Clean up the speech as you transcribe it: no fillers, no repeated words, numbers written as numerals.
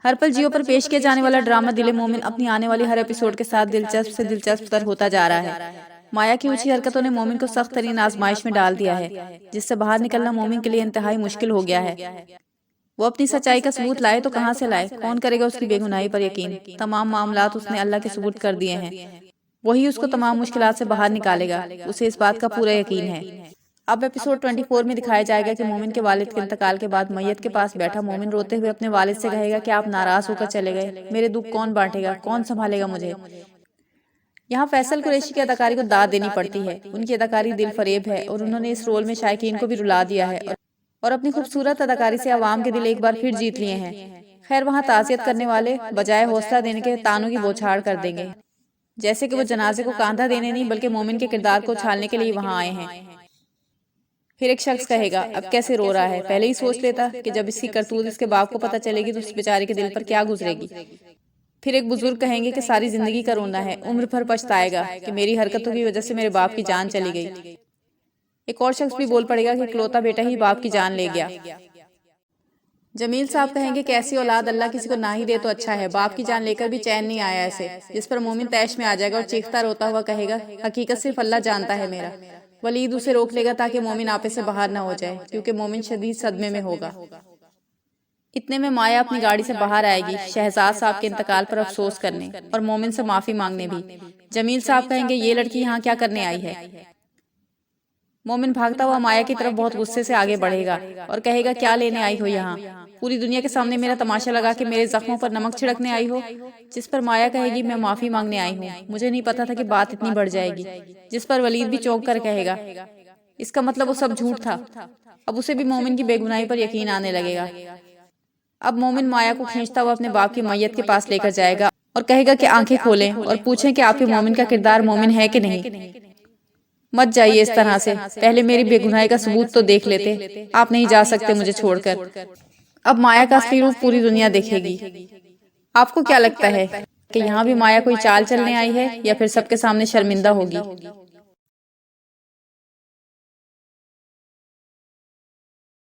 हर पल जियो पर पेश किया जाने वाला ड्रामा दिले मोमिन अपनी आने वाली हर एपिसोड के साथ दिलचस्प से दिलचस्प तर होता जा रहा है। माया की ऊंची हरकतों ने मोमिन को सख्त तरीन आजमाइश में डाल दिया है, जिससे बाहर निकलना मोमिन के लिए इंतहाई मुश्किल हो गया है। वो अपनी सच्चाई का सबूत लाए तो कहाँ से लाए, कौन करेगा उसकी बेगुनाही पर यकीन। तमाम मामलात उसने अल्लाह के सबूत कर दिए हैं, वही उसको तमाम मुश्किलात से बाहर निकालेगा, उसे इस बात का पूरा यकीन है। अब एपिसोड 24 में दिखाया जाएगा कि मोमिन के वालिद के इंतकाल के बाद मैयत के पास बैठा मोमिन रोते हुए अपने वालिद से कहेगा कि आप नाराज होकर चले गए, मेरे दुख कौन बांटेगा, कौन संभालेगा मुझे। यहाँ फैसल कुरैशी की अदाकारी को दाद देनी पड़ती है। उनकी अदाकारी दिल फरेब है और उन्होंने इस रोल में शायकीन को भी रुला दिया है और अपनी खूबसूरत अदाकारी से अवाम के दिल एक बार फिर जीत लिए हैं। खैर, वहाँ ताज़ियत करने वाले बजाय हौसला देने के तानों की बौछार कर देंगे, जैसे कि वो जनाजे को कांधा देने नहीं बल्कि मोमिन के किरदार को उछालने के लिए वहां आए हैं। फिर एक शख्स कहेगा, अब कैसे रो रहा है, पहले ही सोच लेता कि जब इसकी करतूत इसके बाप को पता चलेगी तो उस बेचारे के दिल पर क्या गुजरेगी। फिर एक बुजुर्ग कहेंगे कि सारी जिंदगी का रोना है, उम्र भर पछताएगा कि मेरी हरकतों की वजह से मेरे बाप की जान चली गई। एक और शख्स भी बोल पड़ेगा कि इकलौता बेटा ही बाप की जान ले गया। जमील साहब कहेंगे कि ऐसी औलाद अल्लाह किसी को ना ही दे तो अच्छा है, बाप की जान लेकर भी चैन नहीं आया ऐसे। जिस पर मोमिन तैश में आ जाएगा और चीखता रोता हुआ कहेगा, हकीकत सिर्फ अल्लाह जानता है मेरा। वलीद उसे रोक लेगा ताकि मोमिन आपे से बाहर ना हो जाए, क्योंकि मोमिन शदीद सदमे में होगा। इतने में माया अपनी गाड़ी से बाहर आएगी, शहजाद साहब के इंतकाल पर अफसोस करने और मोमिन से माफी मांगने भी। जमील साहब कहेंगे, ये लड़की यहाँ क्या करने आई है। मोमिन भागता हुआ माया की तरफ बहुत गुस्से से आगे बढ़ेगा और कहेगा, क्या लेने आई हो यहाँ, पूरी दुनिया के सामने मेरा तमाशा लगा के मेरे जख्मों पर नमक छिड़कने आई हो। जिस पर माया कहेगी, मैं माफी मांगने आई हूँ, मुझे नहीं पता था कि बात इतनी बढ़ जाएगी। जिस पर वलीद भी चौंक कर कहेगा, इसका मतलब वो सब झूठ था। अब उसे भी मोमिन की बेगुनाही पर यकीन आने लगेगा। अब मोमिन माया को खींचता हुआ अपने बाप की मैयत के पास लेकर जाएगा और कहेगा कि आंखें खोलें और पूछें कि आपके मोमिन का किरदार मोमिन है कि नहीं। मत जाइए इस तरह से, पहले मेरी बेगुनाही का सबूत तो देख लेते, आप नहीं जा सकते मुझे छोड़कर। अब माया का असली रूप पूरी दुनिया देखेगी। आपको क्या लगता है कि यहाँ भी माया कोई चाल चलने आई है या फिर सबके सामने शर्मिंदा होगी।